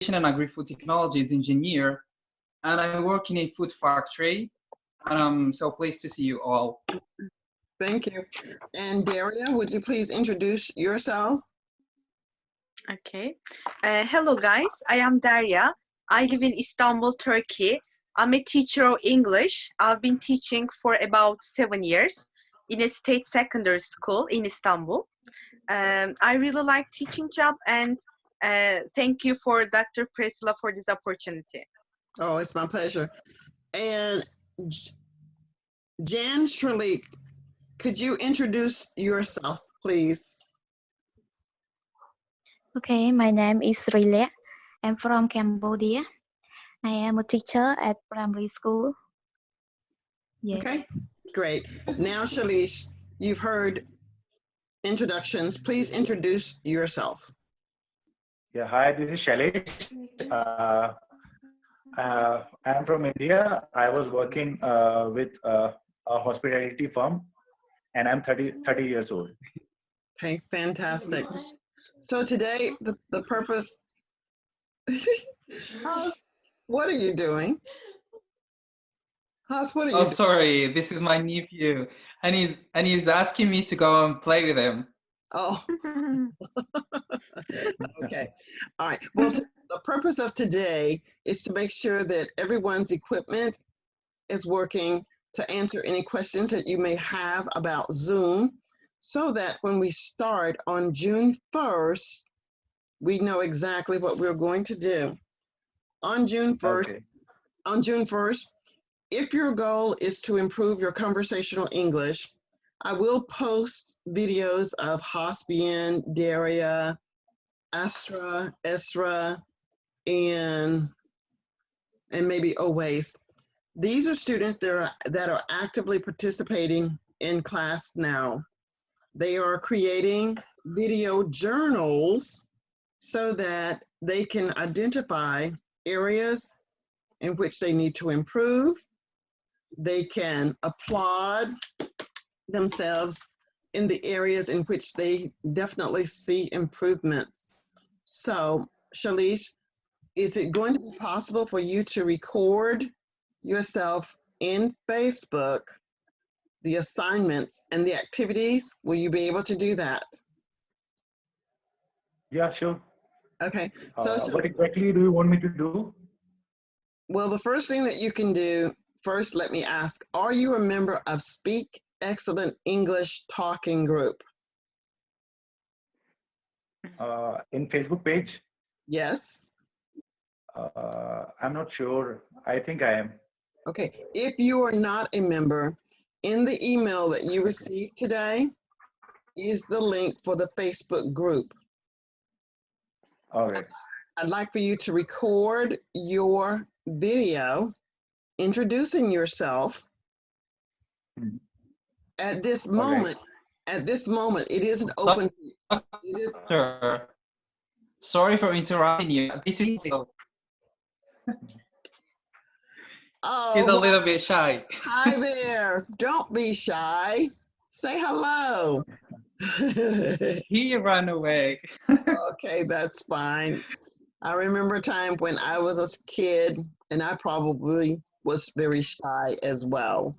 and agri-food technologies engineer, and I work in a food factory. And I'm so pleased to see you all. Thank you. And Daria, would you please introduce yourself? Okay. Hello, guys. I am Daria. I live in Istanbul, Turkey. I'm a teacher of English. I've been teaching for about 7 years in a state secondary school in Istanbul. I really like teaching job, and thank you for Dr. Priscilla for this opportunity. Oh, it's my pleasure. And Jan Shirley, could you introduce yourself, please? Okay, my name is Rile. I'm from Cambodia. I am a teacher at primary school. Yes. Okay, great. Now, Shalish, you've heard introductions. Please introduce yourself. Yeah, hi, this is Shailesh. I'm from India. I was working with a hospitality firm, and I'm 30 years old. Okay, fantastic. So today, the purpose, Haas, what are you doing? Haas, what are you Oh, doing? sorry, this is my nephew, and he's asking me to go and play with him. Oh, okay. All right. Well, the purpose of today is to make sure that everyone's equipment is working to answer any questions that you may have about Zoom, so that when we start on June 1st, we know exactly what we're going to do. On June 1st, Okay. if your goal is to improve your conversational English, I will post videos of Hasbian, Daria, Astra, Esra, and maybe Owace. These are students that are actively participating in class now. They are creating video journals so that they can identify areas in which they need to improve. They can applaud themselves in the areas in which they definitely see improvements. So, Shalish, is it going to be possible for you to record yourself in Facebook, the assignments and the activities? Will you be able to do that? Yeah, sure. Okay. So, What exactly do you want me to do? well, the first thing that you can do, first, let me ask, are you a member of Speak Excellent English Talking Group? In Facebook page? Yes. I'm not sure. I think I am. Okay. If you are not a member, in the email that you received today is the link for the Facebook group. All right. I'd like for you to record your video introducing yourself. At this moment, it isn't open. It is. Sure. Sorry for interrupting you. This is Oh, he's a little bit shy. Hi there. Don't be shy. Say hello. He ran away. Okay, that's fine. I remember a time when I was a kid and I probably was very shy as well.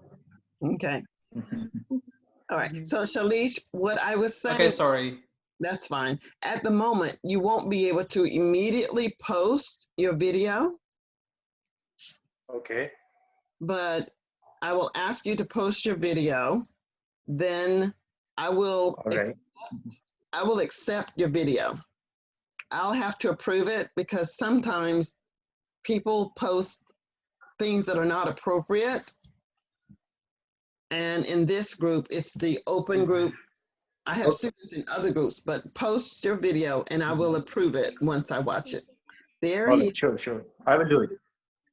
Okay. All right. So Shalish, what I was saying. Okay, sorry. That's fine. At the moment, you won't be able to immediately post your video. Okay. But I will ask you to post your video. Then I will accept your video. I'll have to approve it because sometimes people post things that are not appropriate. And in this group, it's the open group. I have students in other groups, but post your video and I will approve it once I watch it. There he is. Sure. I will do it.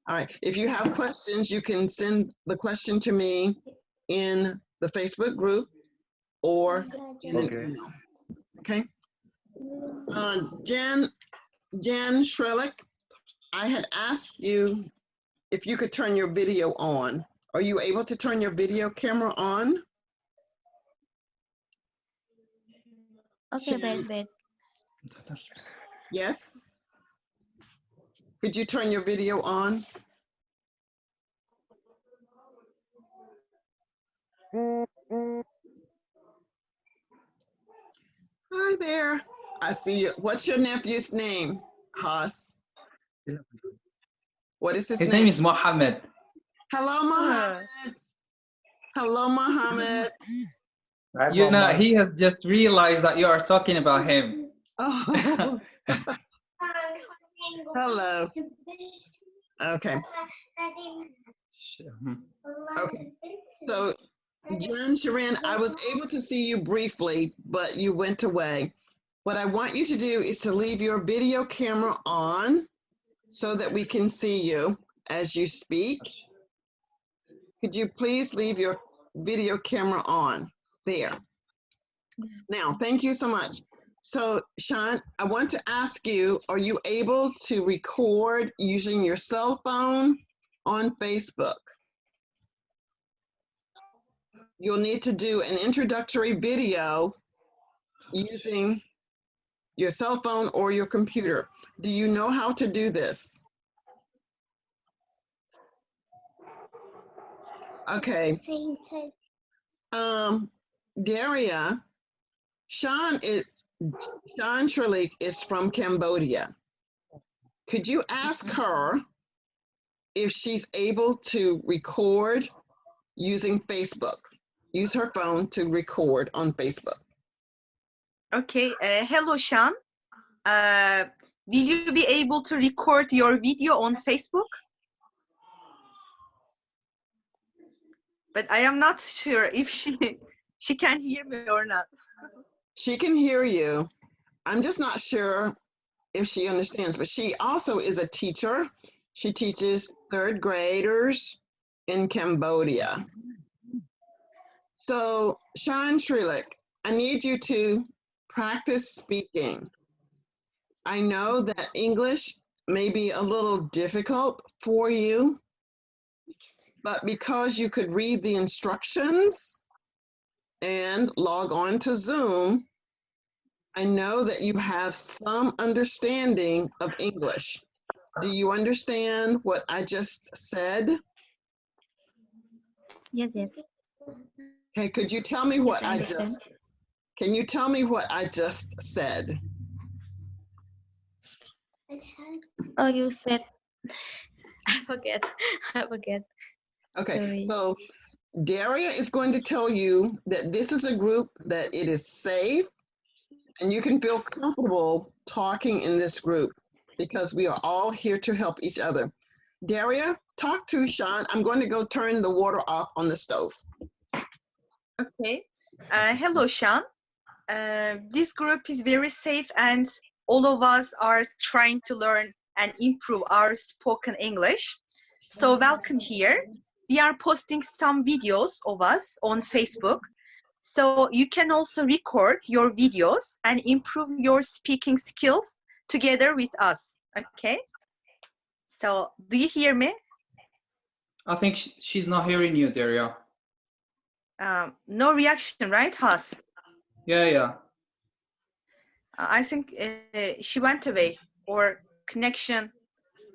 All right. If you have questions, you can send the question to me in the Facebook group or in an email. Okay. Jan Shrelick, I had asked you if you could turn your video on. Are you able to turn your video camera on? Okay, wait. Yes. Could you turn your video on? Hi there. I see you. What's your nephew's name, Haas? What is his His name? name is Mohammed. Hello, Mohammed. Hello, Mohammed. Hi, You know, Mohammed. he has just realized that you are talking about him. Oh, hello. Okay. Okay. So, John Sharon, I was able to see you briefly, but you went away. What I want you to do is to leave your video camera on so that we can see you as you speak. Could you please leave your video camera on? There. Now, thank you so much. So, Sean, I want to ask you, are you able to record using your cell phone on Facebook? You'll need to do an introductory video using your cell phone or your computer. Do you know how to do this? Okay. Daria, Sean Shrilik is from Cambodia. Could you ask her if she's able to record using Facebook? Use her phone to record on Facebook. Okay. Hello, Sean. Will you be able to record your video on Facebook? But I am not sure if she can hear me or not. She can hear you. I'm just not sure if she understands, but she also is a teacher. She teaches third graders in Cambodia. So, Sean Shrilik, I need you to practice speaking. I know that English may be a little difficult for you, but because you could read the instructions and log on to Zoom, I know that you have some understanding of English. Do you understand what I just said? Yes, yes. Okay, could you tell me what Yes, I I understand. just, can you tell me what I just said? Oh, you said, I forget. I forget. Okay, Sorry. so Daria is going to tell you that this is a group that it is safe and you can feel comfortable talking in this group because we are all here to help each other. Daria, talk to Sean. I'm going to go turn the water off on the stove. Okay. Hello, Sean. This group is very safe and all of us are trying to learn and improve our spoken English. So welcome here. We are posting some videos of us on Facebook. So you can also record your videos and improve your speaking skills together with us. Okay. So do you hear me? I think she's not hearing you, Daria. No reaction, right, Has? Yeah. I think she went away or connection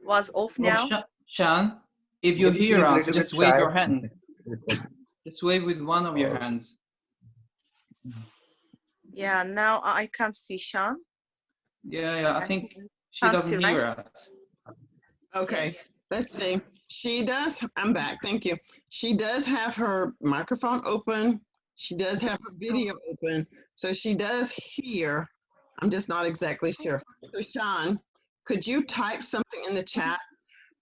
was off Well, now. Shan, if you Maybe hear she's a us, little bit just wave shy. your hand. Just wave with one of your hands. Yeah, now I can't see Sean. Yeah, I think she Can't doesn't see, hear right? us. Okay, Yes. let's see. She does, I'm back, thank you. She does have her microphone open. She does have her video open. So she does hear. I'm just not exactly sure. So Sean, could you type something in the chat?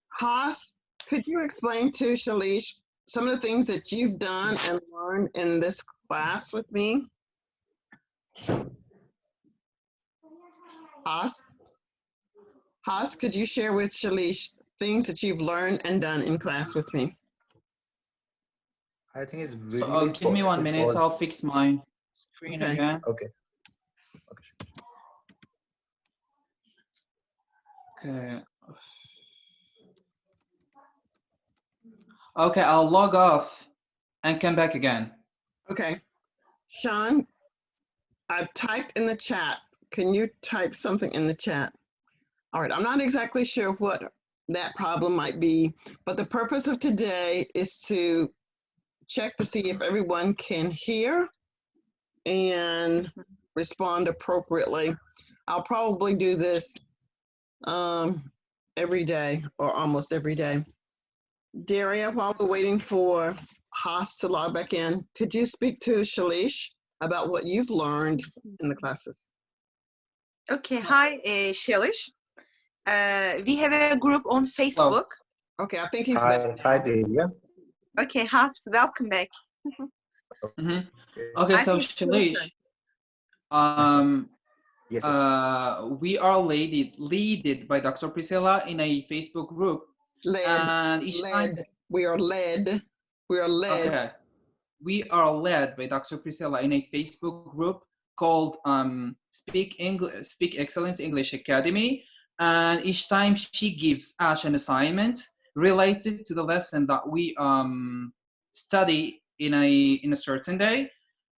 Haas, could you explain to Shalish some of the things that you've done and learned in this class with me? Haas, could you share with Shalish things that you've learned and done in class with me? I think it's So really give me 1 minute, pause. I'll fix my screen Okay. again. Okay. Okay. Okay, I'll log off and come back again. Okay. Sean, I've typed in the chat. Can you type something in the chat? All right, I'm not exactly sure what that problem might be. But the purpose of today is to check to see if everyone can hear and respond appropriately. I'll probably do this every day or almost every day. Daria, while we're waiting for Haas to log back in, could you speak to Shalish about what you've learned in the classes? Okay, hi, Shelish. We have a group on Facebook. Okay, I think he's back. Hi, Delia. Okay, Has, welcome back. Mhm. Okay, I so think it's your Shalish, turn. Yes, we are leaded by Dr. Priscilla in a Facebook group, and each time, We are led. okay, we are led by Dr. Priscilla in a Facebook group called Speak Excellence English Academy, and each time she gives us an assignment related to the lesson that we study in a certain day.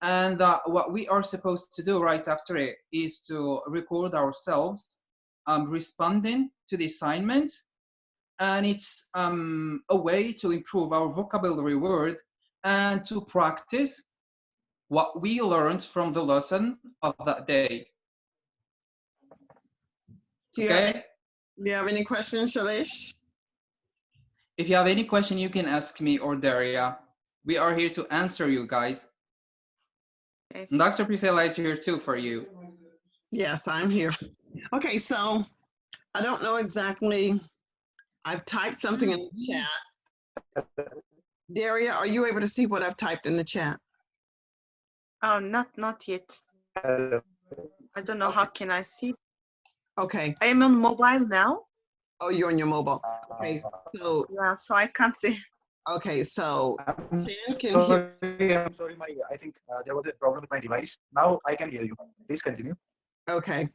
And what we are supposed to do right after it is to record ourselves responding to the assignment. And it's a way to improve our vocabulary word and to practice what we learned from the lesson of that day. Do you have any questions, Shalish? If you have any question, you can ask me or Daria. We are here to answer you guys. Yes. And Dr. Priscilla is here too for you. Yes, I'm here. Okay, so I don't know exactly. I've typed something in the chat. Daria, are you able to see what I've typed in the chat? Oh, not yet. I don't know how can I see. Okay. I am on mobile now. Oh, you're on your mobile. Okay, so Yeah, so I can't see. okay, so I'm Shan can hear. sorry, I think there was a problem with my device. Now I can hear you. Please continue. Okay.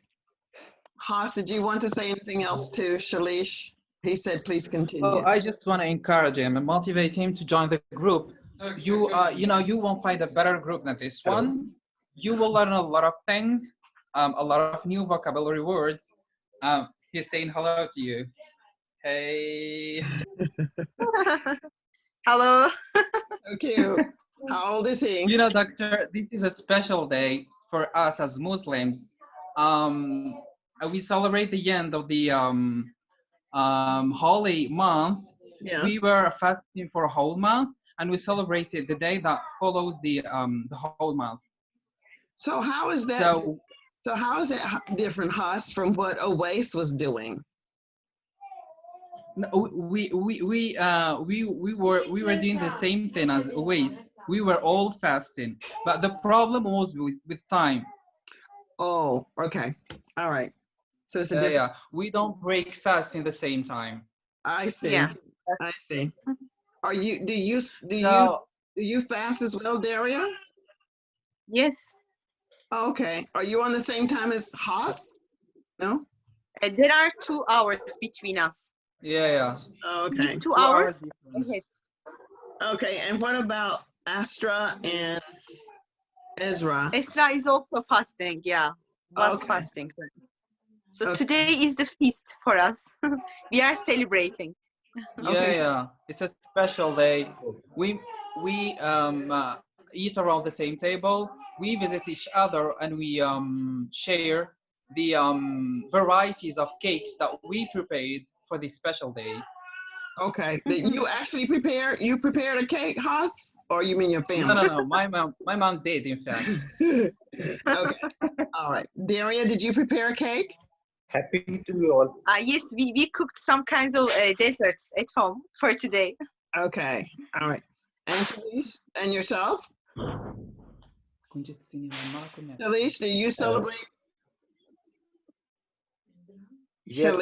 Haas, did you want to say anything else to Shalish? He said, please continue. Oh, I just want to encourage him and motivate him to join the group. You you won't find a better group than this one. You will learn a lot of things, a lot of new vocabulary words. He's saying hello to you. Hey. Hello. Okay. How old is he? You know, doctor, this is a special day for us as Muslims. We celebrate the end of the holy month. Yeah. We were fasting for a whole month, and we celebrated the day that follows the whole month. So how is that? So how is it different, Haas, from what Owais was doing? No, we were doing the same thing as always. We were all fasting, but the problem was with time. Oh, okay. All right. So it's a different. Yeah, we don't break fast in the same time. I see. Yeah. I see. Are you? Do you fast as well, Daria? Yes. Okay. Are you on the same time as Haas? No. There are 2 hours between us. Yeah. Okay. These 2 hours ahead. Okay. And what about Astra and Ezra? Esra is also fasting. Yeah, was Okay. fasting. So Okay. today is the feast for us. We are celebrating. Okay. Yeah. It's a special day. We eat around the same table. We visit each other and we share the varieties of cakes that we prepared for this special day. Okay. That you actually prepared a cake, Haas, or you mean your family? No. My mom did, in fact. Okay. All right. Daria, did you prepare a cake? Happy to you all. Yes, we cooked some kinds of desserts at home for today. Okay. All right. And Shalish, and yourself? Shalish, do you celebrate? Yes.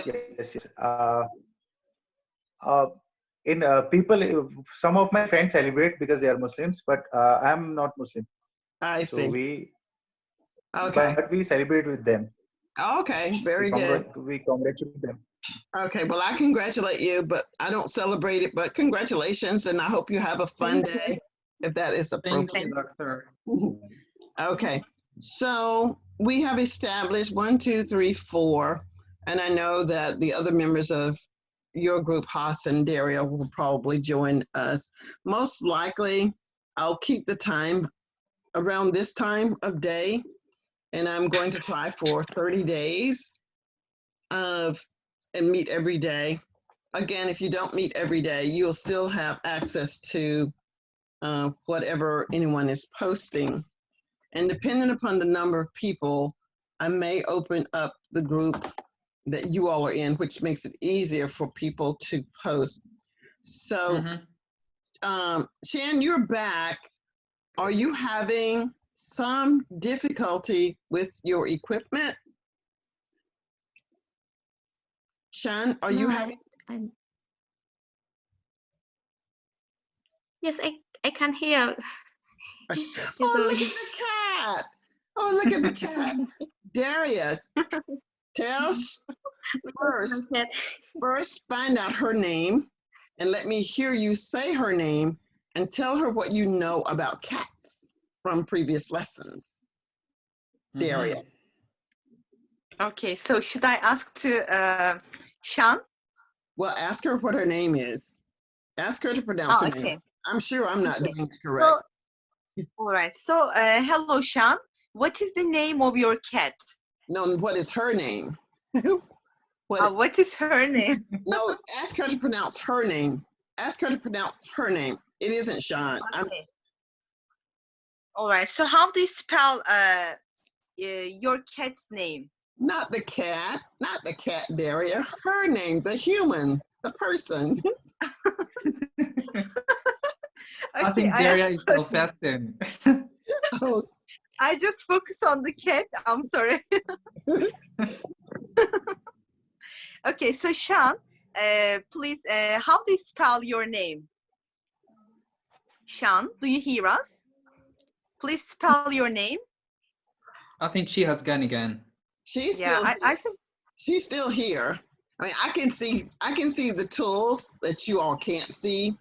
In people, some of my friends celebrate because they are Muslims, but I'm not Muslim. I see. So okay. But we celebrate with them. Okay. Very good. We congratulate them. Okay. Well, I congratulate you, but I don't celebrate it. But congratulations, and I hope you have a fun day, if that is appropriate. Thank you, doctor. Okay. So we have established 1, 2, 3, 4, and I know that the other members of your group, Haas and Daria, will probably join us. Most likely, I'll keep the time around this time of day, and I'm going to try for 30 days and meet every day. Again, if you don't meet every day, you'll still have access to whatever anyone is posting. And depending upon the number of people, I may open up the group that you all are in, which makes it easier for people to post. So, Shan, you're back. Are you having some difficulty with your equipment? Shan, are you No, having? yes, I can hear. Oh, look Usually. at the cat. Oh, look at the cat. Daria, tell us first find out her name and let me hear you say her name and tell her what you know about cats from previous lessons. Daria. Okay, so should I ask to Shan? Well, ask her what her name is. Ask her to pronounce her name. I'm sure I'm not doing it correct. So, all right. So, hello, Shan. What is the name of your cat? No, what is her name? What is her name? No, ask her to pronounce her name. Ask her to pronounce her name. It isn't Sean. Okay. All right. So, how do you spell your cat's name? Not the cat, Daria. Her name, the human, the person. I think Daria is so fasting. Oh. I just focus on the cat. I'm sorry. Okay, so Shan, please, how do you spell your name? Shan, do you hear us? Please spell your name. I think she has gone again. She's still she's still here. I mean, I can see the tools that you all can't see,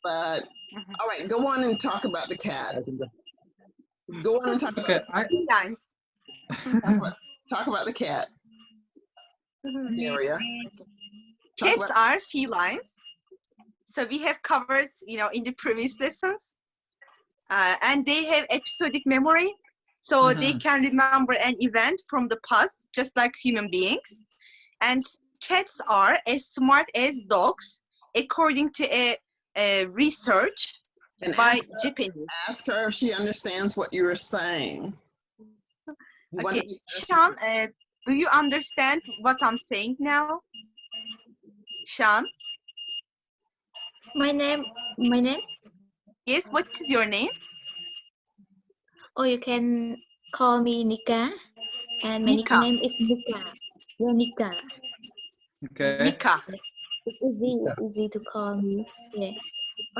but all right, go on and talk about the cat. Go on and talk about felines. Talk about the cat. Area. Cats are felines. So we have covered, in the previous lessons, and they have episodic memory. So they can remember an event from the past, just like human beings. And cats are as smart as dogs, according to a research by Japanese. Ask her if she understands what you are saying. Okay, Shan, do you understand what I'm saying now? Shan? My name? Yes, what is your name? Oh, you can call me Nika, and my Nika. nickname is Nika. Yeah, Nika. Okay. Nika. It's easy to call me. Yeah.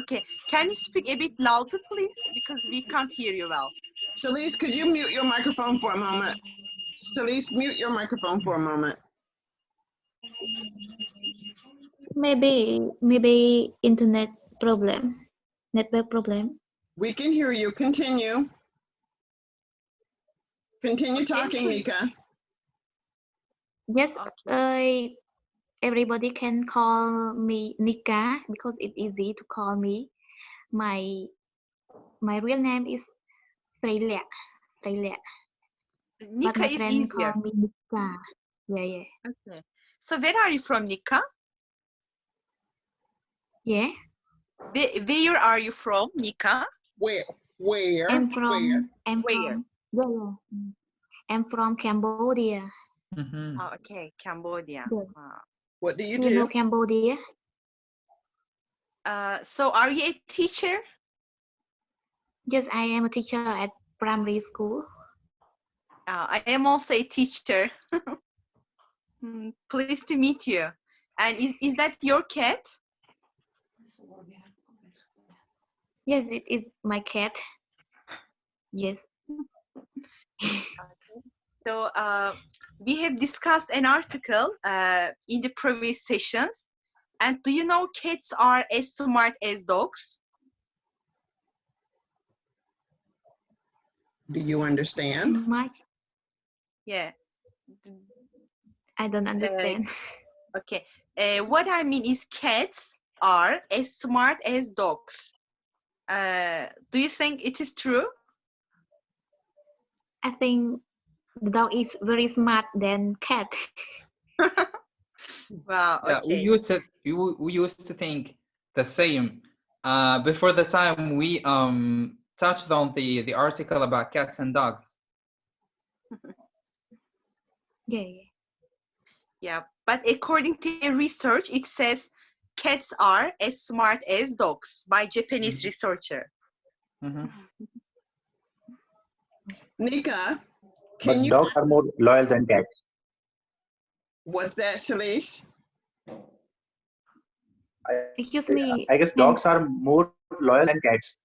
Okay, can you speak a bit louder, please? Because we can't hear you well. Shalise, could you mute your microphone for a moment? Shalise, mute your microphone for a moment. Maybe internet problem, network problem. We can hear you. Continue. Continue talking, Nika. Yes, everybody can call me Nika because it's easy to call me. My real name is Srilia. Nika but my is friend easier. call me Nika. Yeah. Okay. So where are you from, Nika? Yeah. Where are you from, Nika? Where? I'm from Cambodia. Oh, okay, Cambodia. Yeah. What do you do? You know Cambodia? So are you a teacher? Yes, I am a teacher at primary school. I am also a teacher. Pleased to meet you. And is that your cat? Yes, it is my cat. Yes. So we have discussed an article in the previous sessions. And do you know cats are as smart as dogs? Do you understand? Yeah. I don't understand. Okay. What I mean is cats are as smart as dogs. Do you think it is true? I think the dog is very smart than cat. Wow, Yeah, okay. we used to think the same. Before the time we touched on the article about cats and dogs. Yeah. Yeah, but according to a research, it says cats are as smart as dogs by Japanese researcher. Mhm. Nika, can But you, dogs are more loyal than cats. what's that, Shalish? Excuse me. I guess Can dogs are more loyal than cats.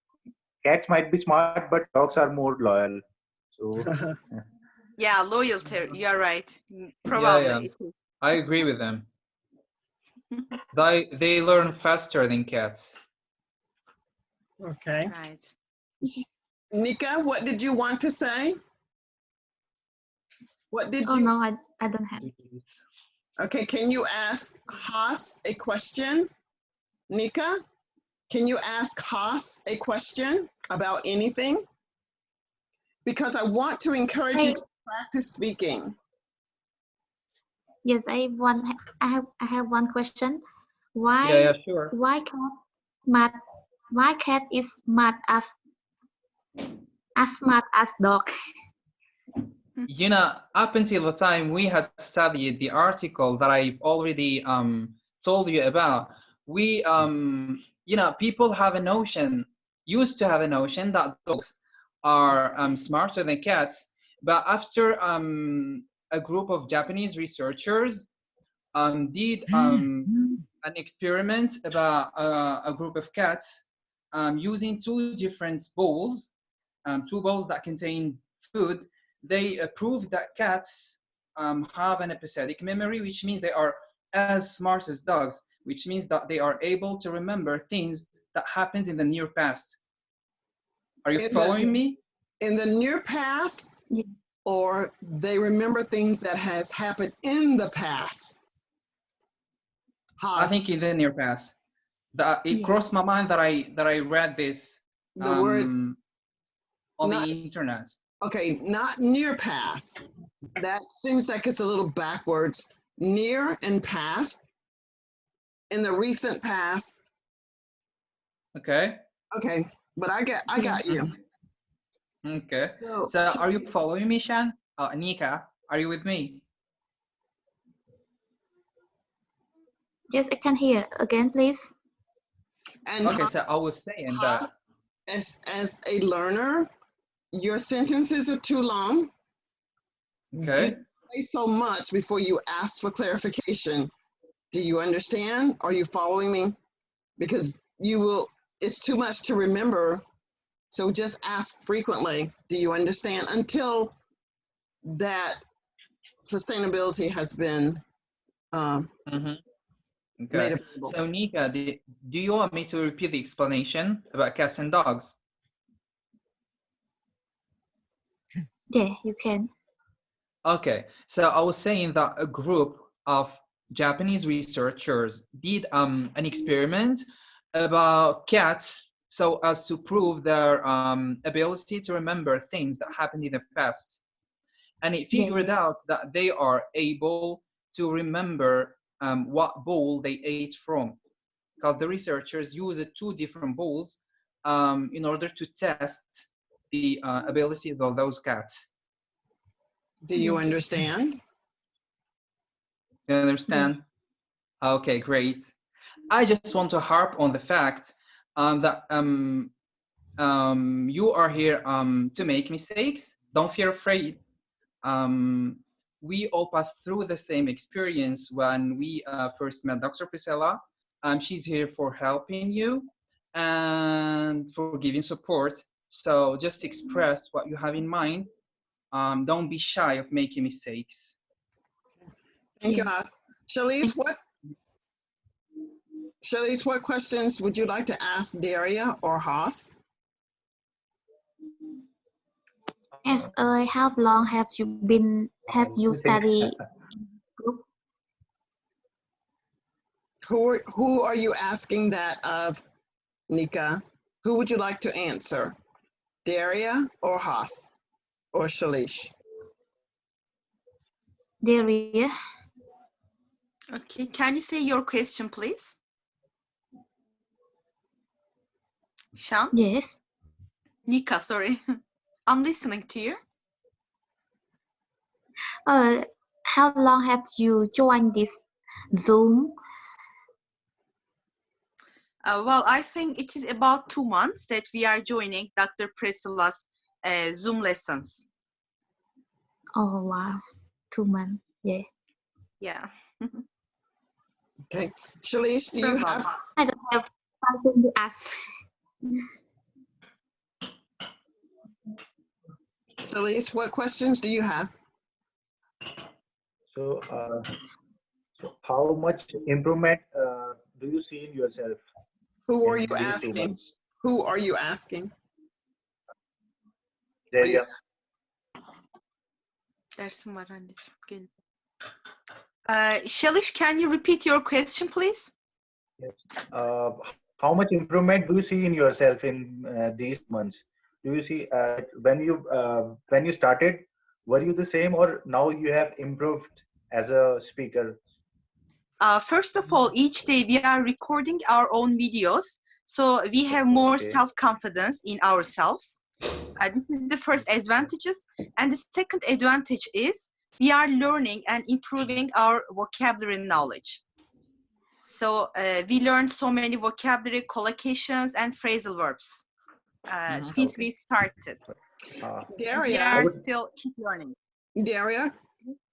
Cats might be smart, but dogs are more loyal. So Yeah, loyalty. You are right. Yeah, Probably. I agree with them. They learn faster than cats. Okay. Right. Nika, what did you want to say? What did oh you, no, I don't have. okay, can you ask Haas a question? Nika, can you ask Haas a question about anything? Because I want to encourage you I to practice speaking. yes, I have one question. Yeah, sure. Why smart why cat is smart as dog? You know, up until the time we had studied the article that I've already told you about, we you know, people have a notion, used to have a notion that dogs are smarter than cats, but after a group of Japanese researchers did an experiment about a group of cats using two different bowls, two bowls that contain food. They proved that cats have an episodic memory, which means they are as smart as dogs, which means that they are able to remember things that happened in the near past. Are you In following me? the near past, Yeah. or they remember things that has happened in the past? I Haas, think in the near past. It Yeah. crossed my mind that I read this the word, on not, the internet. okay, not near past. That seems like it's a little backwards. Near and past. In the recent past. Okay. Okay, but I Yeah. got you. Okay. So, So are you following me, Shan? Nika, are you with me? Yes, I can hear again, please. and Okay, so I was saying that. Haas, as a learner, your sentences are too long. Okay. Do say so much before you ask for clarification. Do you understand? Are you following me? Because you will, it's too much to remember. So just ask frequently. Do you understand? Until that sustainability has been Mm-hmm. made Okay. available. So Nika, do you want me to repeat the explanation about cats and dogs? Yeah, you can. Okay. So I was saying that a group of Japanese researchers did an experiment about cats so as to prove their ability to remember things that happened in the past. And it Yeah, figured yeah. out that they are able to remember what bowl they ate from, because the researchers used two different bowls in order to test the abilities of those cats. Do you Yeah. understand? You Yeah. understand? Okay, great. I just want to harp on the fact that you are here to make mistakes. Don't feel afraid. Um, we all passed through the same experience when we first met Dr. Priscilla. She's here for helping you and for giving support. So just express what you have in mind. Don't be shy of making mistakes. Thank you, Yeah. Haas. Shalice, what questions would you like to ask Daria or Haas? As how long have you I studied think group? Who are you asking that of, Nika? Who would you like to answer? Daria or Haas or Shalish? Daria. Okay, can you say your question, please? Shan? Yes. Nika, sorry. I'm listening to you. How long have you joined this Zoom? Well, I think it is about 2 months that we are joining Dr. Priscilla's Zoom lessons. Oh wow, 2 months. Yeah. Yeah. Okay. Shalish, do You're you have, welcome. I don't have something to ask. Shalish, what questions do you have? So, how much improvement do you see in yourself Who are in you these 2 asking? months? Who are you asking? Daria, Dersim var anneciğim. Gelin. Shalish, can you repeat your question, please? uh, how much improvement do you see in yourself in these months? Do you see when you started, were you the same, or now you have improved as a speaker? First of all, each day we are recording our own videos, so we have more Okay. self-confidence in ourselves. This is the first advantages, and the second advantage is we are learning and improving our vocabulary knowledge. So we learned so many vocabulary collocations and phrasal verbs since Okay. we started. And we Daria, are still keep learning. Daria,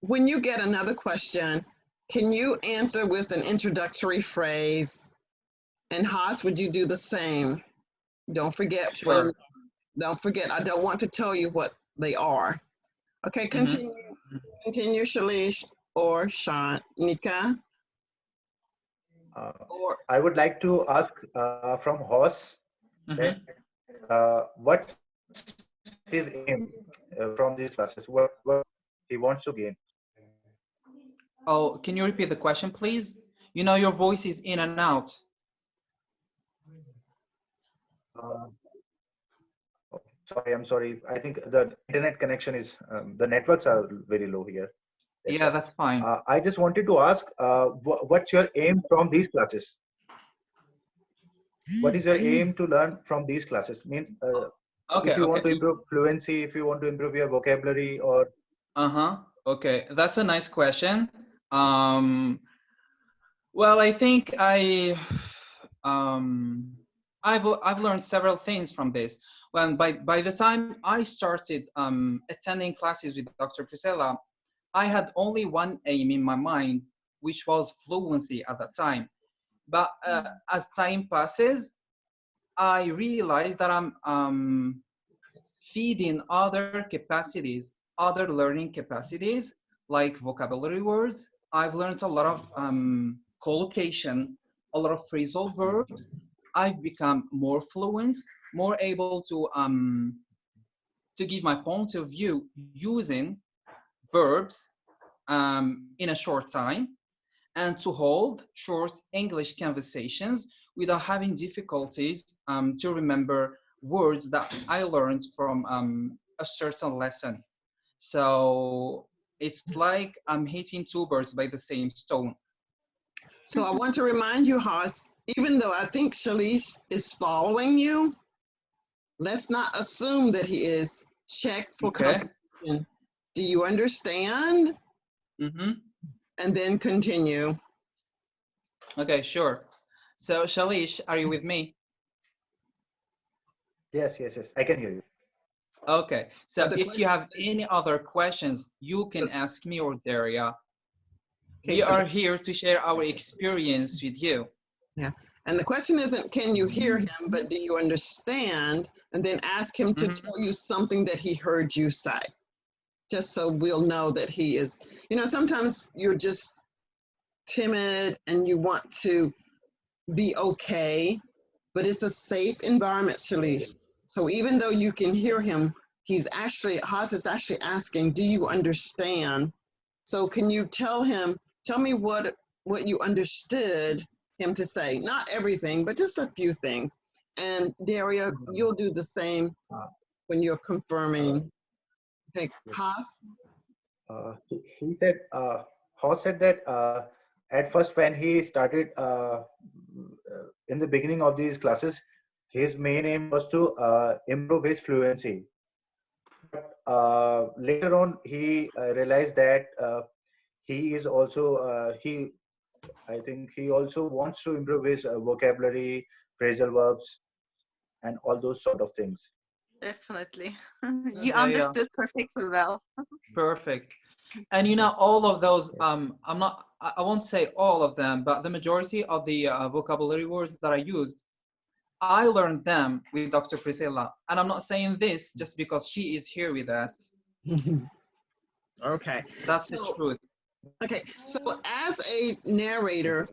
when you get another question, can you answer with an introductory phrase? And Haas, would you do the same? Don't forget Sure. don't forget, I don't want to tell you what they are. Okay, continue. Continue, Shalish or Sean, Nika. Or I would like to ask from Hoss that what's his aim from these classes? What he wants to gain? Oh, can you repeat the question, please? You know, your voice is in and out. Sorry, I'm sorry. I think the internet connection is the networks are very low here. Yeah, why. that's fine. I just wanted to ask, what's your aim from these classes? What is your aim to learn from these classes? Means Okay, if you want to okay. improve fluency, if you want to improve your vocabulary, or Okay, that's a nice question. Well, I think I've learned several things from this. When by the time I started attending classes with Dr. Priscilla, I had only one aim in my mind, which was fluency at that time. But as time passes, I realized that I'm feeding other capacities, other learning capacities, like vocabulary words. I've learned a lot of collocation, a lot of phrasal verbs. I've become more fluent, more able to give my point of view using verbs in a short time, and to hold short English conversations without having difficulties to remember words that I learned from a certain lesson. So it's like I'm hitting two birds by the same stone. so I want to remind you, Haas, even though I think Shalish is following you, let's not assume that he is. Check for Okay. comprehension. Do you understand? And then continue. Okay, sure. So Shalish, are you with me? yes, I can hear you. Okay, so But the if you question- have any other questions, you can ask me or Daria. Okay, We but are here to share our experience with you. Yeah. And the question isn't, can you hear him, but do you understand? And then ask him to tell you something that he heard you say, just so we'll know that he is, sometimes you're just timid and you want to be okay, but it's a safe environment, Shalish. So even though you can hear him, Haas is actually asking, do you understand? So can you tell me what you understood, him to say. Not everything, but just a few things. And Daria, you'll do the same when you're confirming. Okay, Haas? He said, Hoss said that at first when he started in the beginning of these classes, his main aim was to improve his fluency. Later on, he realized that he is also I think he also wants to improve his vocabulary, phrasal verbs, and all those sort of things. Definitely. You Yeah, yeah. understood perfectly well. Perfect. And you know, all of those, I won't say all of them, but the majority of the vocabulary words that I used, I learned them with Dr. Priscilla. And I'm not saying this just because she is here with us. Okay. That's the So, truth. okay, so as a narrator,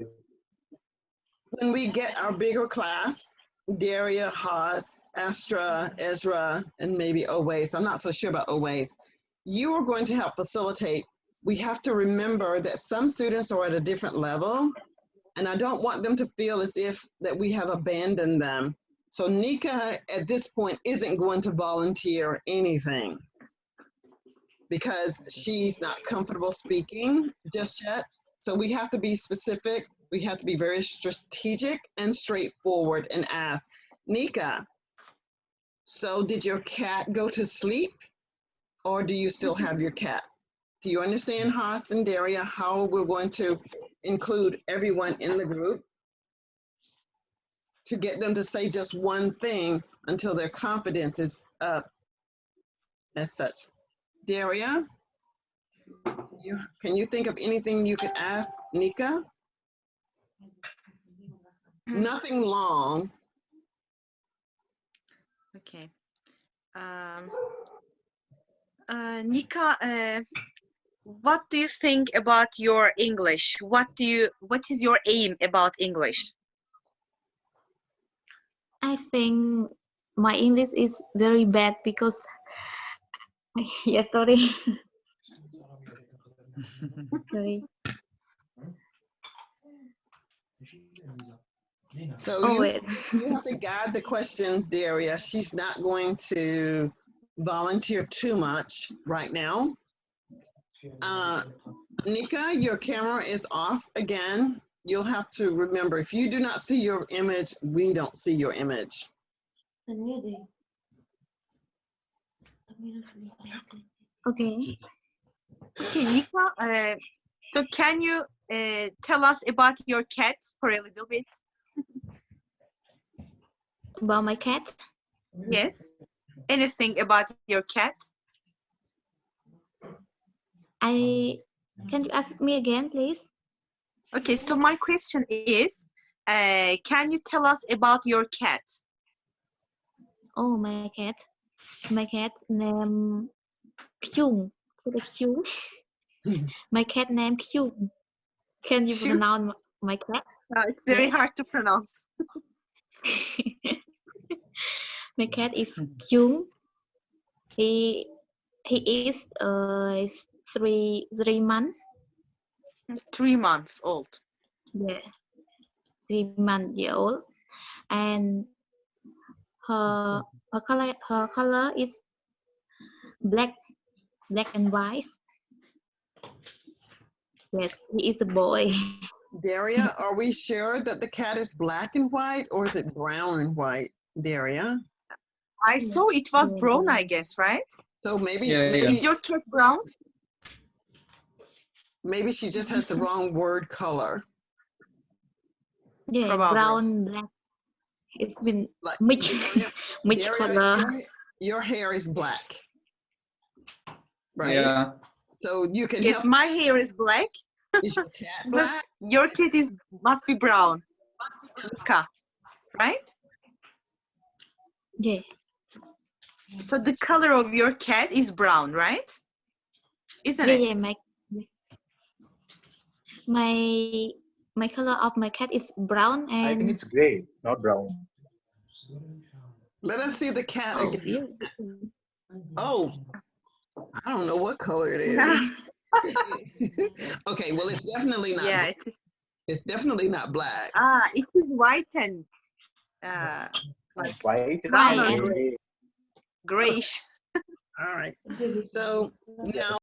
when we get our bigger class, Daria, Haas, Astra, Ezra, and maybe Oways, I'm not so sure about Oways, you are going to help facilitate. We have to remember that some students are at a different level, and I don't want them to feel as if that we have abandoned them. So Nika at this point isn't going to volunteer anything because she's not comfortable speaking just yet. So we have to be specific. We have to be very strategic and straightforward and ask, Nika, so did your cat go to sleep or do you still have your cat? Do you understand, Haas and Daria, how we're going to include everyone in the group to get them to say just one thing until their confidence is up as such? Daria, can you think of anything you could ask Nika? Nothing long. Okay. Nika, what do you think about your English? What is your aim about English? I think my English is very bad because yeah, sorry. Sorry. So Oh you wait. have to guide the questions, Daria. She's not going to volunteer too much right now. Nika, your camera is off again. You'll have to remember, if you do not see your image, we don't see your image. Okay. Okay, Nika, so can you tell us about your cats for a little bit? About my cat. Yes. Anything about your cat? Can you ask me again, please? Okay, so my question is, can you tell us about your cat? Oh, my cat. My cat name Kyung. Kyung. My cat name Kyung. Can you Kyung? pronounce my cat? It's very Yes. hard to pronounce. My cat is Kyung. He is 3 months. 3 months old. Yeah, 3 month old, and her color is black and white. Yes, he is a boy. Daria, are we sure that the cat is black and white or is it brown and white, Daria? I saw it was Yeah, brown, I yeah. guess, right? So maybe, Yeah, So yeah. is your cat brown? maybe she just has the wrong word color. Yeah, Probably. brown, black. It's been Like mixed, Daria, mixed Daria, color. your hair is black, right? Yeah. So you can Yes, help. my hair is black. Is your cat But black? your cat must be brown. Nika, right? Yeah, So the color of your cat is brown, right? Isn't yeah, it? yeah. My color of my cat is brown I think and it's gray, not brown. Let us see the cat oh, again. yeah. Oh, I don't know what color it is. Okay, well, it's definitely not. Yeah, it is. It's definitely not black. It is white and like White and brown White or and gray. grayish. All right. So now